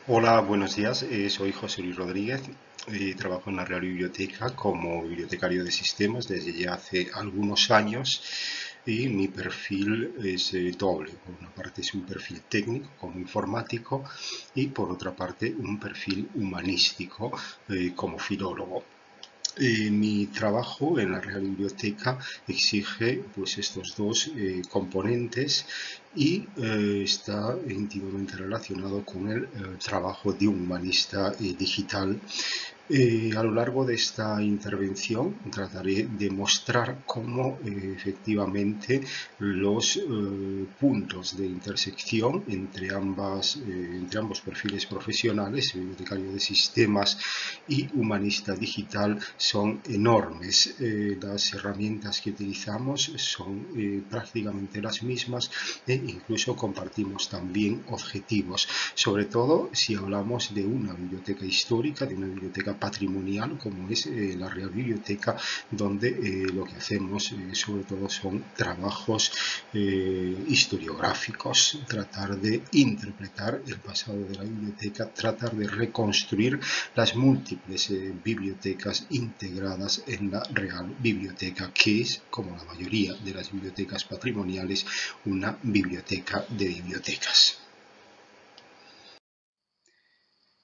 Hola, buenos días. Soy José Luis Rodríguez y trabajo en la Real Biblioteca como bibliotecario de sistemas desde ya hace algunos años y mi perfil es doble. Por una parte es un perfil técnico como informático y por otra parte un perfil humanístico como filólogo. Mi trabajo en la Real Biblioteca exige pues, estos dos componentes y está íntimamente relacionado con el trabajo de un humanista digital. A lo largo de esta intervención trataré de mostrar cómo efectivamente los puntos de intersección entre ambos perfiles profesionales, bibliotecario de sistemas y humanista digital, son enormes. Las herramientas que utilizamos son prácticamente las mismas e incluso compartimos también objetivos, sobre todo si hablamos de una biblioteca histórica, de una biblioteca patrimonial como es la Real Biblioteca, donde lo que hacemos sobre todo son trabajos historiográficos, tratar de interpretar el pasado de la biblioteca, tratar de reconstruir las múltiples bibliotecas integradas en la Real Biblioteca, que es, como la mayoría de las bibliotecas patrimoniales, una biblioteca de bibliotecas.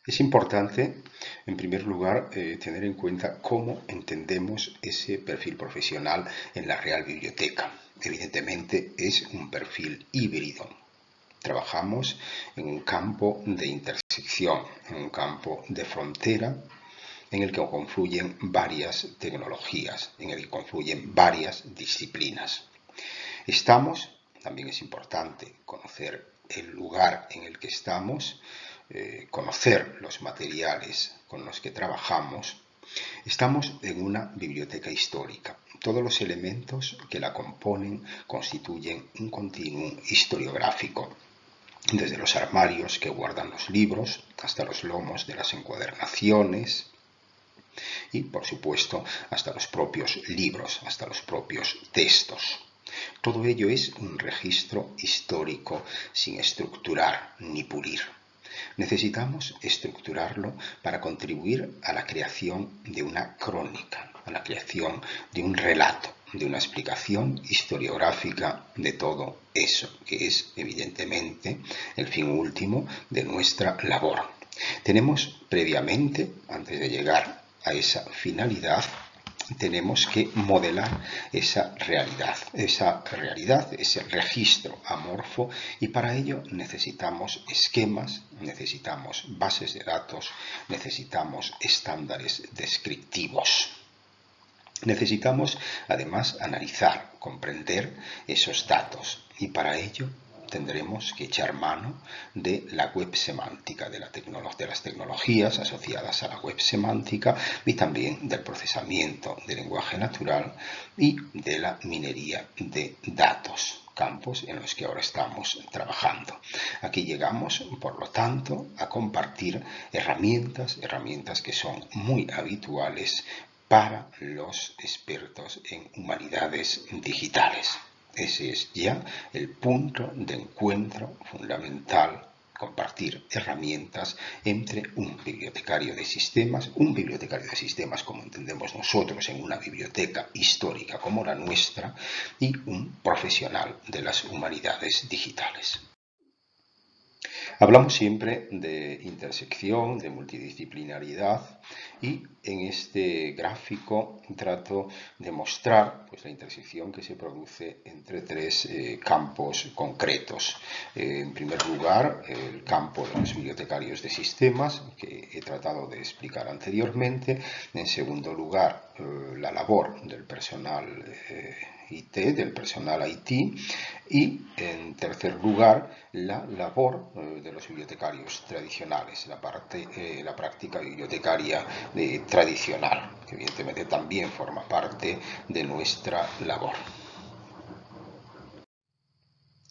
Es importante, en primer lugar, tener en cuenta cómo entendemos ese perfil profesional en la Real Biblioteca. Evidentemente es un perfil híbrido. Trabajamos en un campo de intersección, en un campo de frontera en el que confluyen varias tecnologías, en el que confluyen varias disciplinas. También es importante conocer el lugar en el que estamos, conocer los materiales con los que trabajamos. Estamos en una biblioteca histórica. Todos los elementos que la componen constituyen un continuum historiográfico, desde los armarios que guardan los libros hasta los lomos de las encuadernaciones y, por supuesto, hasta los propios libros, hasta los propios textos. Todo ello es un registro histórico sin estructurar ni pulir. Necesitamos estructurarlo para contribuir a la creación de una crónica, a la creación de un relato, de una explicación historiográfica de todo eso, que es evidentemente el fin último de nuestra labor. Tenemos previamente, antes de llegar a esa finalidad, tenemos que modelar esa realidad, ese registro amorfo, y para ello necesitamos esquemas, necesitamos bases de datos, necesitamos estándares descriptivos. Necesitamos además analizar, comprender esos datos, y para ello tendremos que echar mano de la web semántica, de las tecnologías asociadas a la web semántica y también del procesamiento de lenguaje natural y de la minería de datos, campos en los que ahora estamos trabajando. Aquí llegamos, por lo tanto, a compartir herramientas que son muy habituales para los expertos en humanidades digitales. Ese es ya el punto de encuentro fundamental: compartir herramientas entre un bibliotecario de sistemas como entendemos nosotros en una biblioteca histórica como la nuestra, y un profesional de las humanidades digitales. Hablamos siempre de intersección, de multidisciplinaridad, y en este gráfico trato de mostrar la intersección que se produce entre tres campos concretos. En primer lugar, el campo de los bibliotecarios de sistemas, que he tratado de explicar anteriormente. En segundo lugar, la labor del personal IT, del personal IT, y en tercer lugar, la labor de los bibliotecarios tradicionales, la práctica bibliotecaria tradicional, que evidentemente también forma parte de nuestra labor.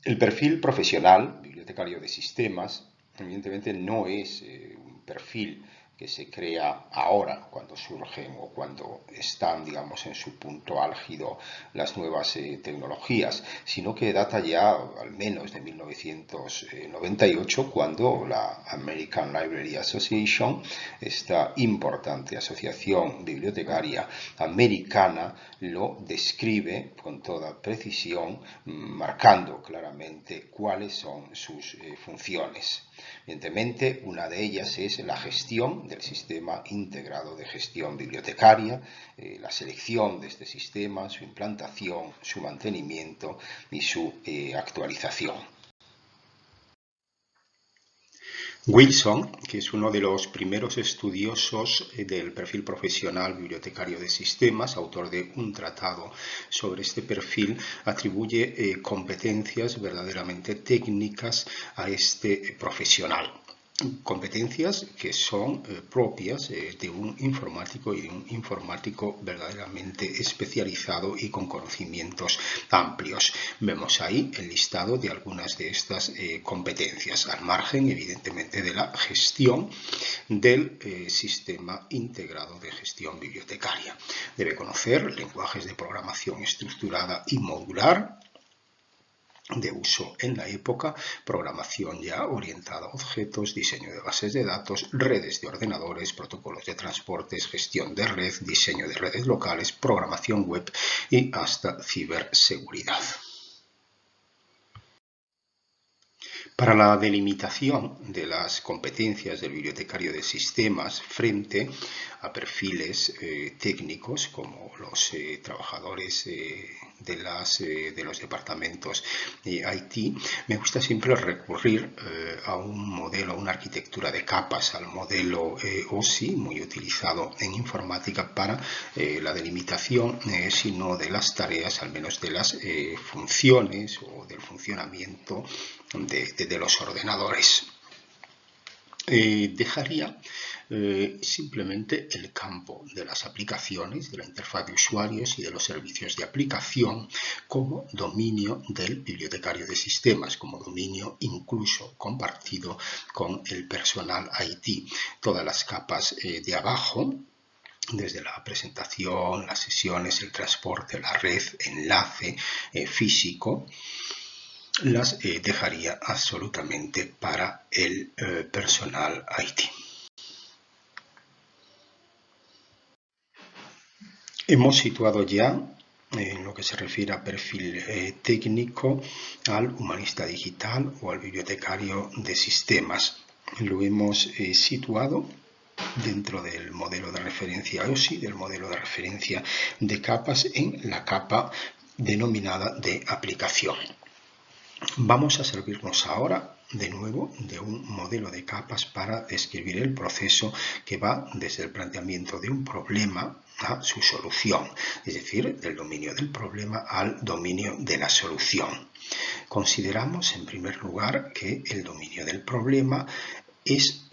El perfil profesional, bibliotecario de sistemas, evidentemente no es un perfil que se crea ahora, cuando surgen o cuando están, digamos, en su punto álgido las nuevas tecnologías, sino que data ya al menos de 1998, cuando la American Library Association, esta importante asociación bibliotecaria americana, lo describe con toda precisión, marcando claramente cuáles son sus funciones. Evidentemente, una de ellas es la gestión del sistema integrado de gestión bibliotecaria, la selección de este sistema, su implantación, su mantenimiento y su actualización. Wilson, que es uno de los primeros estudiosos del perfil profesional bibliotecario de sistemas, autor de un tratado sobre este perfil, atribuye competencias verdaderamente técnicas a este profesional. Competencias que son propias de un informático y de un informático verdaderamente especializado y con conocimientos amplios. Vemos ahí el listado de algunas de estas competencias, al margen evidentemente de la gestión del sistema integrado de gestión bibliotecaria. Debe conocer lenguajes de programación estructurada y modular, de uso en la época, programación ya orientada a objetos, diseño de bases de datos, redes de ordenadores, protocolos de transportes, gestión de red, diseño de redes locales, programación web y hasta ciberseguridad. Para la delimitación de las competencias del bibliotecario de sistemas frente a perfiles técnicos como los trabajadores de los departamentos IT, me gusta siempre recurrir a un modelo, a una arquitectura de capas, al modelo OSI, muy utilizado en informática para la delimitación, si no de las tareas, al menos de las funciones o del funcionamiento de los ordenadores. Dejaría simplemente el campo de las aplicaciones, de la interfaz de usuarios y de los servicios de aplicación como dominio del bibliotecario de sistemas, como dominio incluso compartido con el personal IT. Todas las capas de abajo, desde la presentación, las sesiones, el transporte, la red, enlace físico, las dejaría absolutamente para el personal IT. Hemos situado ya, en lo que se refiere a perfil técnico, al humanista digital o al bibliotecario de sistemas. Lo hemos situado dentro del modelo de referencia OSI, del modelo de referencia de capas, en la capa denominada de aplicación. Vamos a servirnos ahora de nuevo de un modelo de capas para describir el proceso que va desde el planteamiento de un problema a su solución, es decir, del dominio del problema al dominio de la solución. Consideramos en primer lugar que el dominio del problema es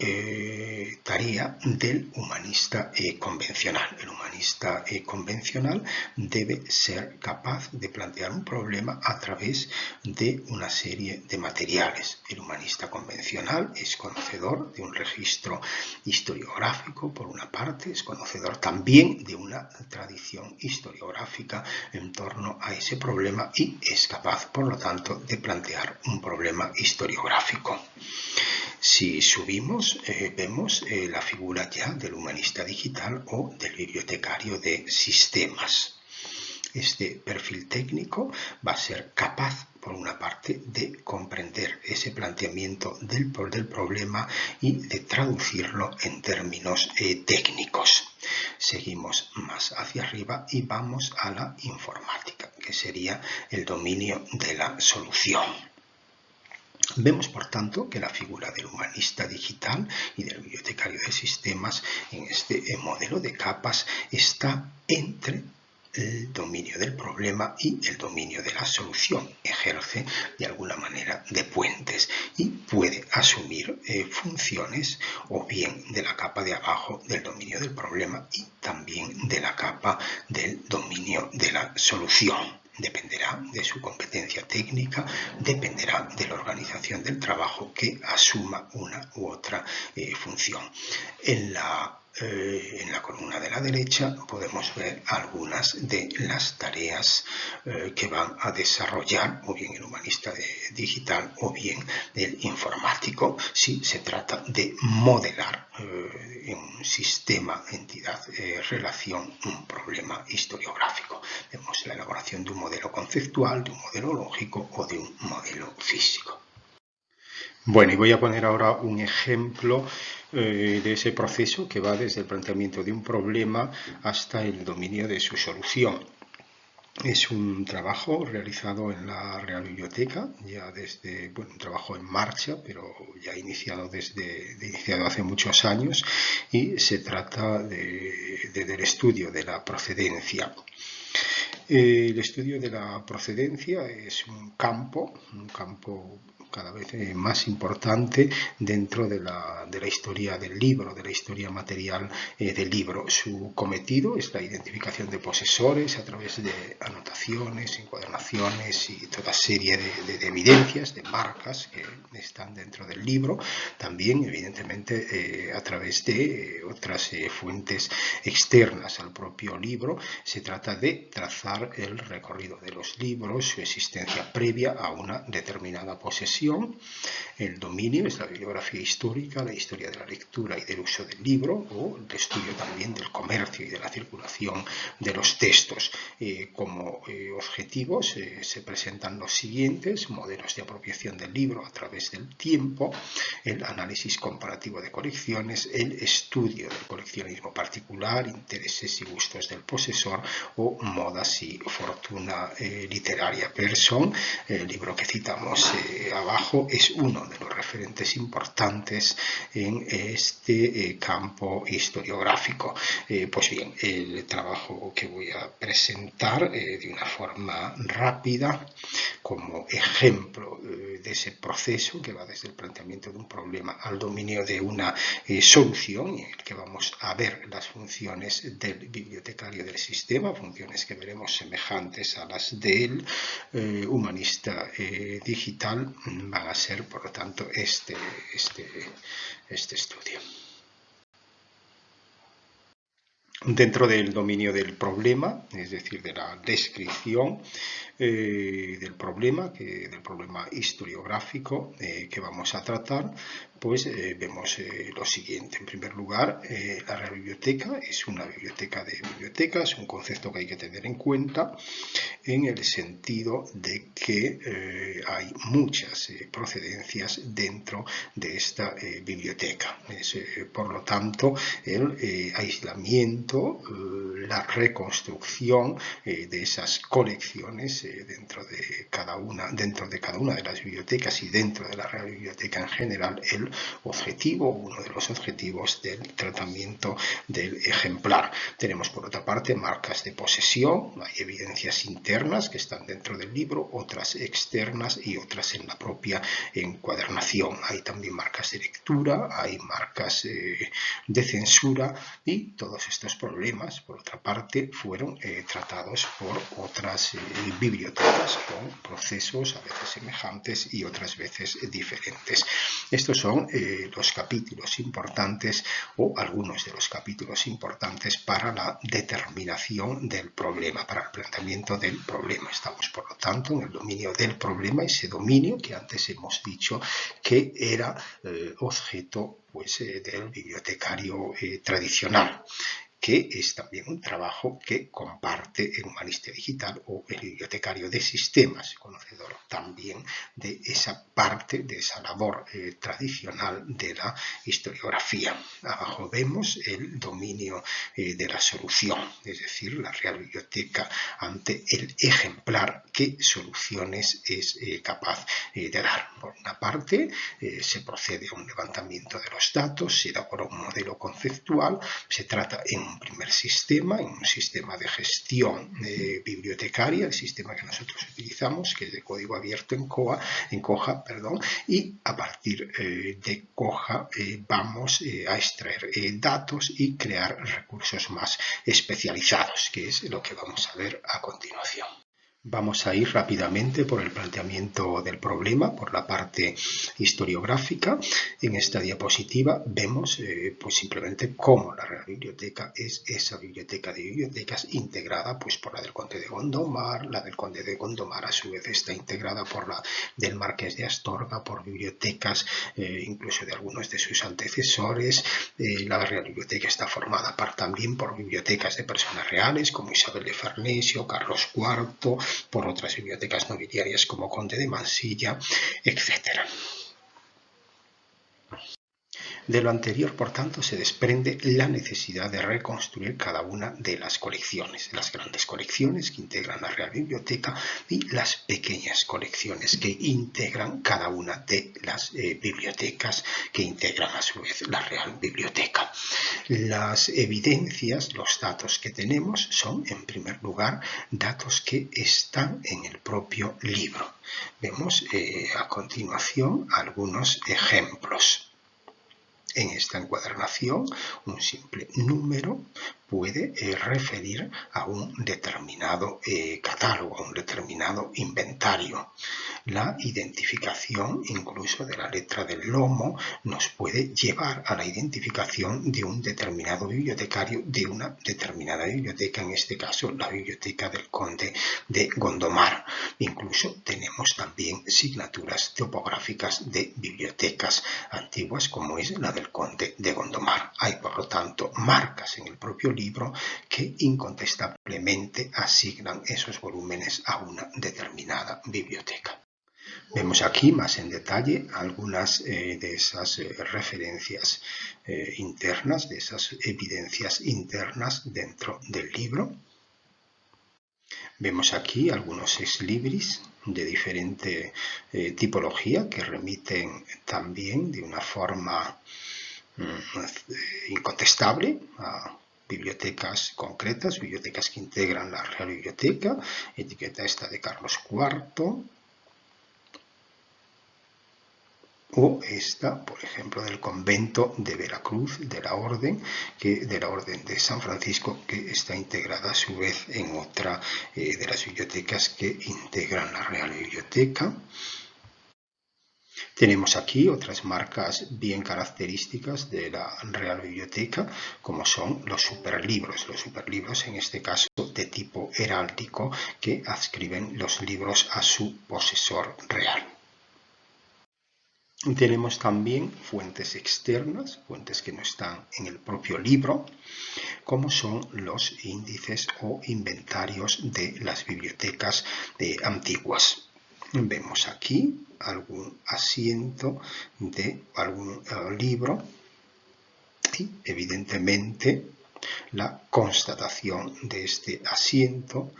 tarea del humanista convencional. El humanista convencional debe ser capaz de plantear un problema a través de una serie de materiales. El humanista convencional es conocedor de un registro historiográfico, por una parte, es conocedor también de una tradición historiográfica en torno a ese problema y es capaz, por lo tanto, de plantear un problema historiográfico. Si subimos, vemos la figura ya del humanista digital o del bibliotecario de sistemas. Este perfil técnico va a ser capaz, por una parte, de comprender ese planteamiento del problema y de traducirlo en términos técnicos. Seguimos más hacia arriba y vamos a la informática, que sería el dominio de la solución. Vemos, por tanto, que la figura del humanista digital y del bibliotecario de sistemas en este modelo de capas está entre el dominio del problema y el dominio de la solución. Ejerce de alguna manera de puentes y puede asumir funciones o bien de la capa de abajo del dominio del problema y también de la capa del dominio de la solución. dependerá de su competencia técnica, dependerá de la organización del trabajo que asuma una u otra función. En la columna de la derecha podemos ver algunas de las tareas que van a desarrollar o bien el humanista digital o bien el informático, si se trata de modelar en un sistema, entidad, relación, un problema historiográfico. Vemos la elaboración de un modelo conceptual, de un modelo lógico o de un modelo físico. Bueno, y voy a poner ahora un ejemplo de ese proceso que va desde el planteamiento de un problema hasta el dominio de su solución. Es un trabajo realizado en la Real Biblioteca, ya desde, bueno, un trabajo en marcha, pero ya iniciado hace muchos años, y se trata del estudio de la procedencia. El estudio de la procedencia es un campo cada vez más importante dentro de la historia del libro, de la historia material del libro. Su cometido es la identificación de posesores a través de anotaciones, encuadernaciones y toda serie de evidencias, de marcas que están dentro del libro. También, evidentemente, a través de otras fuentes externas al propio libro. Se trata de trazar el recorrido de los libros, su existencia previa a una determinada posesión. El dominio es la bibliografía histórica, la historia de la lectura y del uso del libro, o el estudio también del comercio y de la circulación de los textos. Como objetivos se presentan los siguientes: modelos de apropiación del libro a través del tiempo, el análisis comparativo de colecciones, el estudio del coleccionismo particular, intereses y gustos del posesor, o modas y fortuna literaria. Pearson, el libro que citamos abajo, es uno de los referentes importantes en este campo historiográfico. Pues bien, el trabajo que voy a presentar de una forma rápida como ejemplo de ese proceso que va desde el planteamiento de un problema al dominio de una solución, en el que vamos a ver las funciones del bibliotecario del sistema, funciones que veremos semejantes a las del humanista digital. Van a ser, por lo tanto, este estudio. Dentro del dominio del problema, es decir, de la descripción del problema historiográfico que vamos a tratar, pues vemos lo siguiente. En primer lugar, la Real Biblioteca es una biblioteca de bibliotecas, un concepto que hay que tener en cuenta en el sentido de que hay muchas procedencias dentro de esta biblioteca. Por lo tanto, el aislamiento, la reconstrucción de esas colecciones dentro de cada una de las bibliotecas y dentro de la Real Biblioteca en general, uno de los objetivos del tratamiento del ejemplar. Tenemos, por otra parte, marcas de posesión. Hay evidencias internas que están dentro del libro, otras externas y otras en la propia encuadernación. Hay también marcas de lectura, hay marcas de censura, y todos estos problemas, por otra parte, fueron tratados por otras bibliotecas con procesos a veces semejantes y otras veces diferentes. Estos son los capítulos importantes, o algunos de los capítulos importantes, para la determinación del problema, para el planteamiento del problema. Estamos, por lo tanto, en el dominio del problema, ese dominio que antes hemos dicho que era objeto del bibliotecario tradicional, que es también un trabajo que comparte el humanista digital o el bibliotecario de sistemas, conocedor también de esa parte, de esa labor tradicional de la historiografía. Abajo vemos el dominio de la solución, es decir, la Real Biblioteca ante el ejemplar, qué soluciones es capaz de dar. Por una parte, se procede a un levantamiento de los datos, se elabora un modelo conceptual, se trata en un primer sistema, en un sistema de gestión bibliotecaria, el sistema que nosotros utilizamos, que es de código abierto en Koha, y a partir de Koha vamos a extraer datos y crear recursos más especializados, que es lo que vamos a ver a continuación. Vamos a ir rápidamente por el planteamiento del problema, por la parte historiográfica. En esta diapositiva vemos pues simplemente cómo la Real Biblioteca es esa biblioteca de bibliotecas integrada pues por la del Conde de Gondomar. La del Conde de Gondomar a su vez está integrada por la del Marqués de Astorga, por bibliotecas incluso de algunos de sus antecesores. La Real Biblioteca está formada también por bibliotecas de personas reales como Isabel de Farnesio, Carlos IV, por otras bibliotecas nobiliarias como Conde de Mansilla, etc. De lo anterior, por tanto, se desprende la necesidad de reconstruir cada una de las colecciones, las grandes colecciones que integran la Real Biblioteca y las pequeñas colecciones que integran cada una de las bibliotecas que integran a su vez la Real Biblioteca. Las evidencias, los datos que tenemos son, en primer lugar, datos que están en el propio libro. Vemos a continuación algunos ejemplos. En esta encuadernación, un simple número puede referir a un determinado catálogo, a un determinado inventario. La identificación incluso de la letra del lomo nos puede llevar a la identificación de un determinado bibliotecario de una determinada biblioteca, en este caso la biblioteca del Conde de Gondomar. Incluso tenemos también signaturas topográficas de bibliotecas antiguas como es la del Conde de Gondomar. Hay por lo tanto marcas en el propio libro que incontestablemente asignan esos volúmenes a una determinada biblioteca. Vemos aquí más en detalle algunas de esas referencias internas, de esas evidencias internas dentro del libro. Vemos aquí algunos ex libris de diferente tipología que remiten también de una forma incontestable a bibliotecas concretas, bibliotecas que integran la Real Biblioteca, etiqueta esta de Carlos IV, o esta, por ejemplo, del convento de Veracruz, de la Orden de San Francisco, que está integrada a su vez en otra de las bibliotecas que integran la Real Biblioteca. Tenemos aquí otras marcas bien características de la Real Biblioteca, como son los superlibros en este caso de tipo heráldico que adscriben los libros a su posesor real. Tenemos también fuentes externas, fuentes que no están en el propio libro, como son los índices o inventarios de las bibliotecas antiguas. Vemos aquí algún asiento de algún libro y evidentemente la constatación de este asiento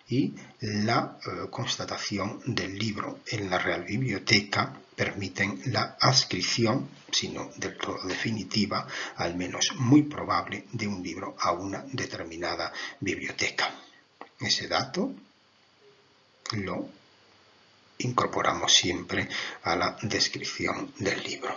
y la constatación del libro en la Real Biblioteca permiten la adscripción, si no del todo definitiva, al menos muy probable, de un libro a una determinada biblioteca. Ese dato lo incorporamos siempre a la descripción del libro.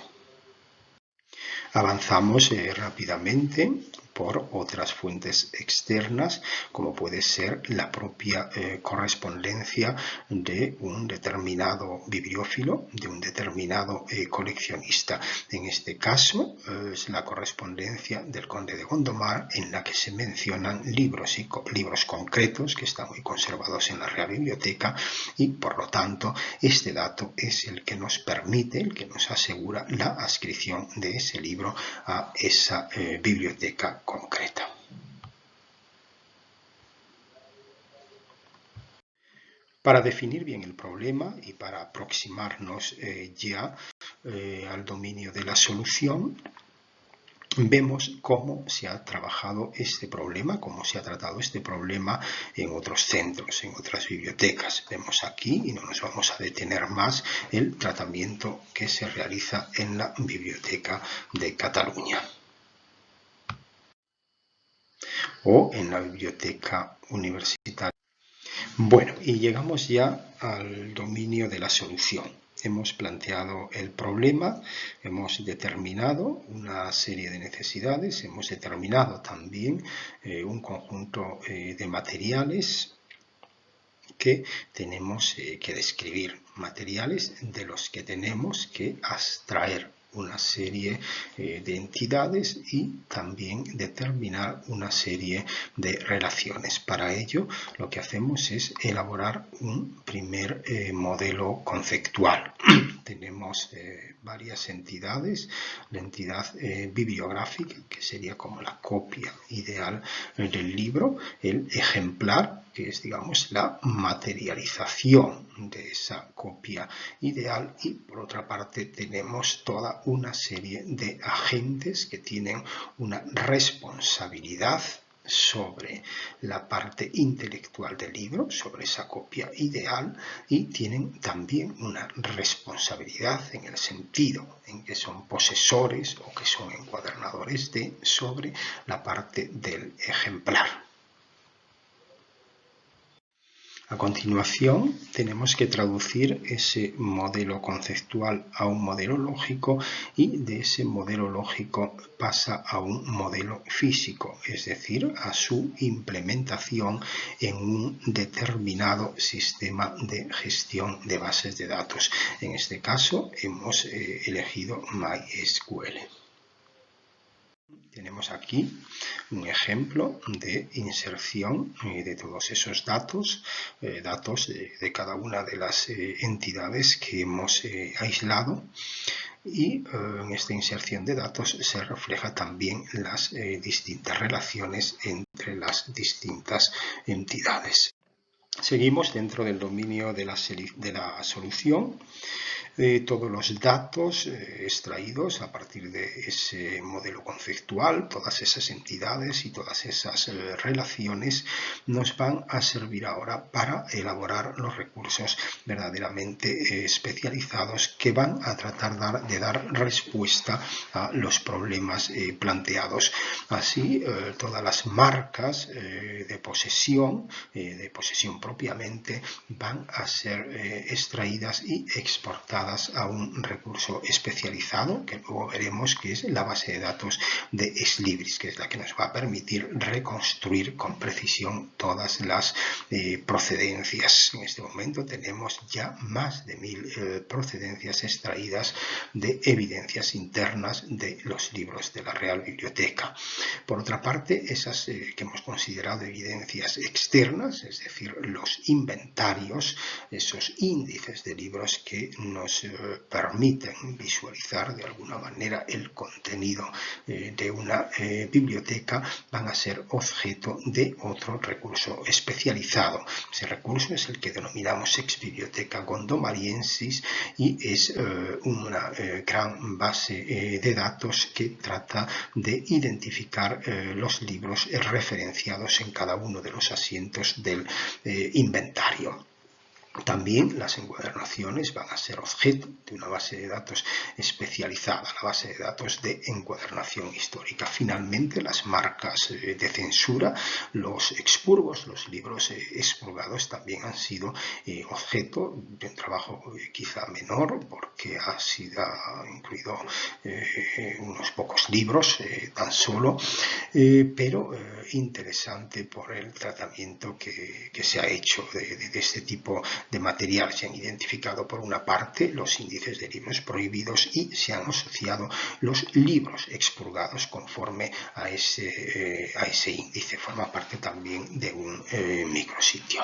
Avanzamos rápidamente por otras fuentes externas, como puede ser la propia correspondencia de un determinado bibliófilo, de un determinado coleccionista. En este caso es la correspondencia del Conde de Gondomar, en la que se mencionan libros concretos que están muy conservados en la Real Biblioteca, y por lo tanto este dato es el que nos permite, el que nos asegura la adscripción de ese libro a esa biblioteca concreta. Para definir bien el problema y para aproximarnos ya al dominio de la solución, vemos cómo se ha trabajado este problema, cómo se ha tratado este problema en otros centros, en otras bibliotecas. Vemos aquí, y no nos vamos a detener más, el tratamiento que se realiza en la Biblioteca de Cataluña o en la Biblioteca Universitaria. Bueno, y llegamos ya al dominio de la solución. Hemos planteado el problema, hemos determinado una serie de necesidades, hemos determinado también un conjunto de materiales que tenemos que describir, materiales de los que tenemos que abstraer una serie de entidades y también determinar una serie de relaciones. Para ello, lo que hacemos es elaborar un primer modelo conceptual. Tenemos varias entidades, la entidad bibliográfica, que sería como la copia ideal del libro, el ejemplar, que es, digamos, la materialización de esa copia ideal, y por otra parte tenemos toda una serie de agentes que tienen una responsabilidad sobre la parte intelectual del libro, sobre esa copia ideal, y tienen también una responsabilidad en el sentido en que son posesores o que son encuadernadores sobre la parte del ejemplar. A continuación, tenemos que traducir ese modelo conceptual a un modelo lógico, y de ese modelo lógico pasa a un modelo físico, es decir, a su implementación en un determinado sistema de gestión de bases de datos. En este caso, hemos elegido MySQL. Tenemos aquí un ejemplo de inserción de todos esos datos, de cada una de las entidades que hemos aislado, y en esta inserción de datos se refleja también las distintas relaciones entre las distintas entidades. Seguimos dentro del dominio de la solución. Todos los datos extraídos a partir de ese modelo conceptual, todas esas entidades y todas esas relaciones nos van a servir ahora para elaborar los recursos verdaderamente especializados que van a tratar de dar respuesta a los problemas planteados. Así, todas las marcas de posesión propiamente, van a ser extraídas y exportadas a un recurso especializado, que luego veremos que es la base de datos de Exlibris, que es la que nos va a permitir reconstruir con precisión todas las procedencias. En este momento tenemos ya más de 1000 procedencias extraídas de evidencias internas de los libros de la Real Biblioteca. Por otra parte, esas que hemos considerado evidencias externas, es decir, los inventarios, esos índices de libros que nos permiten visualizar de alguna manera el contenido de una biblioteca, van a ser objeto de otro recurso especializado. Ese recurso es el que denominamos Ex Bibliotheca Gondomariensis, y es una gran base de datos que trata de identificar los libros referenciados en cada uno de los asientos del inventario. También las encuadernaciones van a ser objeto de una base de datos especializada, la base de datos de encuadernación histórica. Finalmente, las marcas de censura, los expurgos, los libros expurgados, también han sido objeto de un trabajo quizá menor, porque ha sido incluido unos pocos libros tan solo, pero interesante por el tratamiento que se ha hecho de este tipo de material. Se han identificado por una parte los índices de libros prohibidos y se han asociado los libros expurgados conforme a ese índice. Forma parte también de un micrositio.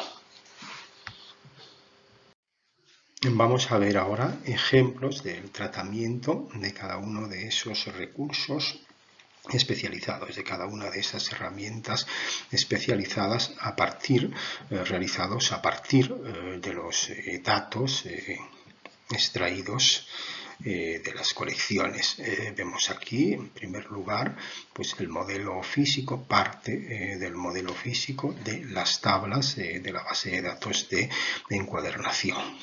Vamos a ver ahora ejemplos del tratamiento de cada uno de esos recursos especializados, de cada una de esas herramientas especializadas realizados a partir de los datos extraídos de las colecciones. Vemos aquí, en primer lugar, pues el modelo físico, parte del modelo físico de las tablas de la base de datos de encuadernación.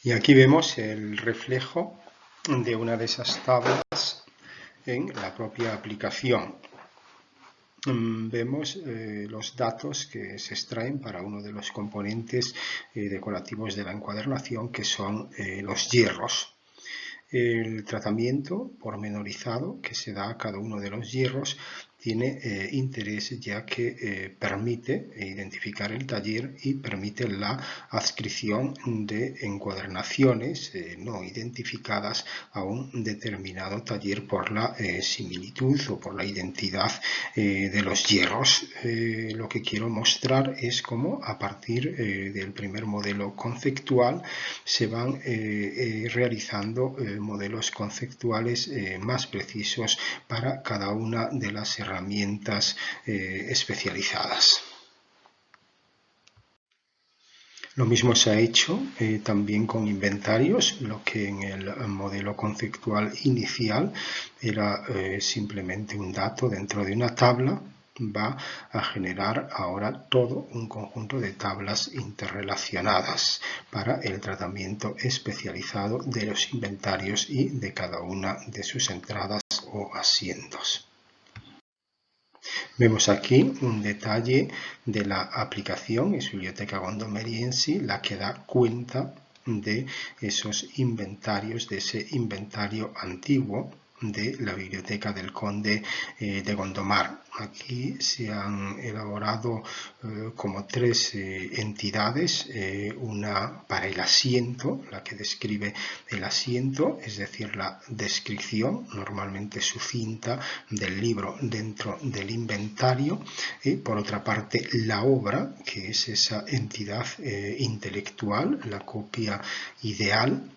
Y aquí vemos el reflejo de una de esas tablas en la propia aplicación. Vemos los datos que se extraen para uno de los componentes decorativos de la encuadernación, que son los hierros. El tratamiento pormenorizado que se da a cada uno de los hierros tiene interés, ya que permite identificar el taller y permite la adscripción de encuadernaciones no identificadas a un determinado taller por la similitud o por la identidad de los hierros. Lo que quiero mostrar es cómo a partir del primer modelo conceptual se van realizando modelos conceptuales más precisos para cada una de las herramientas especializadas. Lo mismo se ha hecho también con inventarios. Lo que en el modelo conceptual inicial era simplemente un dato dentro de una tabla, va a generar ahora todo un conjunto de tablas interrelacionadas para el tratamiento especializado de los inventarios y de cada una de sus entradas o asientos. Vemos aquí un detalle de la aplicación, es Biblioteca Gondomeriense, la que da cuenta de esos inventarios, de ese inventario antiguo de la Biblioteca del Conde de Gondomar. Aquí se han elaborado como tres entidades, una para el asiento, la que describe el asiento, es decir, la descripción normalmente sucinta del libro dentro del inventario, y por otra parte la obra, que es esa entidad intelectual, la copia ideal.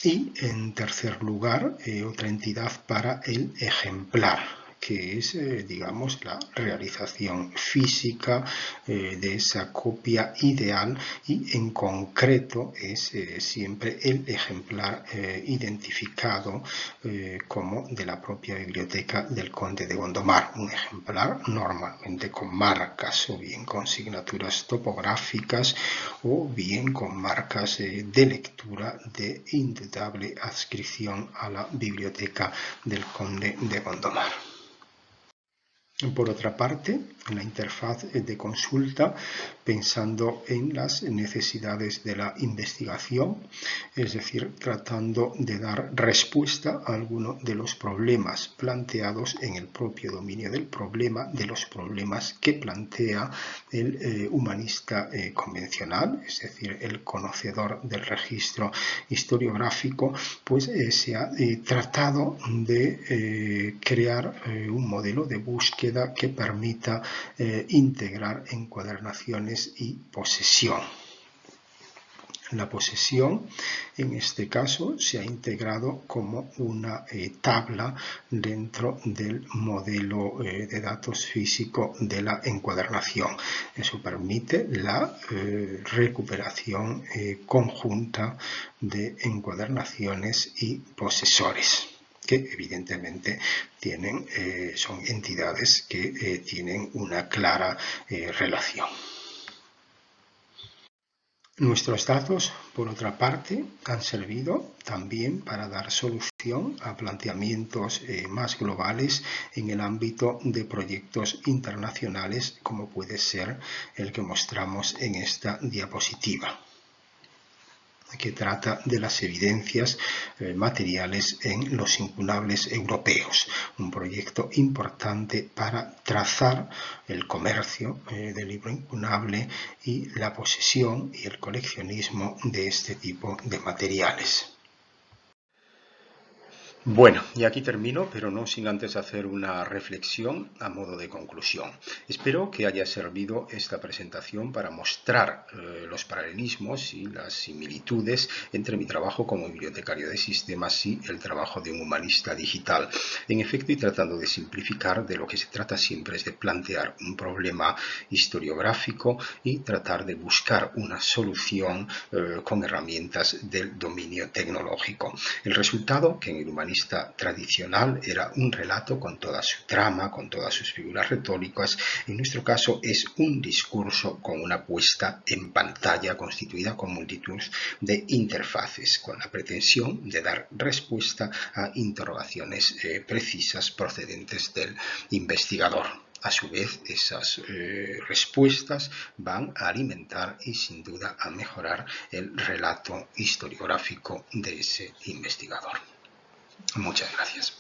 Y en tercer lugar, otra entidad para el ejemplar, que es, digamos, la realización física de esa copia ideal, y en concreto es siempre el ejemplar identificado como de la propia biblioteca del Conde de Gondomar, un ejemplar normalmente con marcas, o bien con signaturas topográficas, o bien con marcas de lectura de indudable adscripción a la biblioteca del Conde de Gondomar. Por otra parte, en la interfaz de consulta, pensando en las necesidades de la investigación, es decir, tratando de dar respuesta a alguno de los problemas planteados en el propio dominio del problema, de los problemas que plantea el humanista convencional, es decir, el conocedor del registro historiográfico, pues se ha tratado de crear un modelo de búsqueda que permita integrar encuadernaciones y posesión. La posesión, en este caso, se ha integrado como una tabla dentro del modelo de datos físico de la encuadernación. Eso permite la recuperación conjunta de encuadernaciones y posesores, que evidentemente son entidades que tienen una clara relación. Nuestros datos, por otra parte, han servido también para dar solución a planteamientos más globales en el ámbito de proyectos internacionales, como puede ser el que mostramos en esta diapositiva, que trata de las evidencias materiales en los incunables europeos, un proyecto importante para trazar el comercio del libro incunable y la posesión y el coleccionismo de este tipo de materiales. Bueno, y aquí termino, pero no sin antes hacer una reflexión a modo de conclusión. Espero que haya servido esta presentación para mostrar los paralelismos y las similitudes entre mi trabajo como bibliotecario de sistemas y el trabajo de un humanista digital. En efecto, y tratando de simplificar, de lo que se trata siempre es de plantear un problema historiográfico y tratar de buscar una solución con herramientas del dominio tecnológico. El resultado, que en el humanista tradicional era un relato con toda su trama, con todas sus figuras retóricas, en nuestro caso es un discurso con una puesta en pantalla constituida con multitud de interfaces, con la pretensión de dar respuesta a interrogaciones precisas procedentes del investigador. A su vez, esas respuestas van a alimentar y sin duda a mejorar el relato historiográfico de ese investigador. Muchas gracias.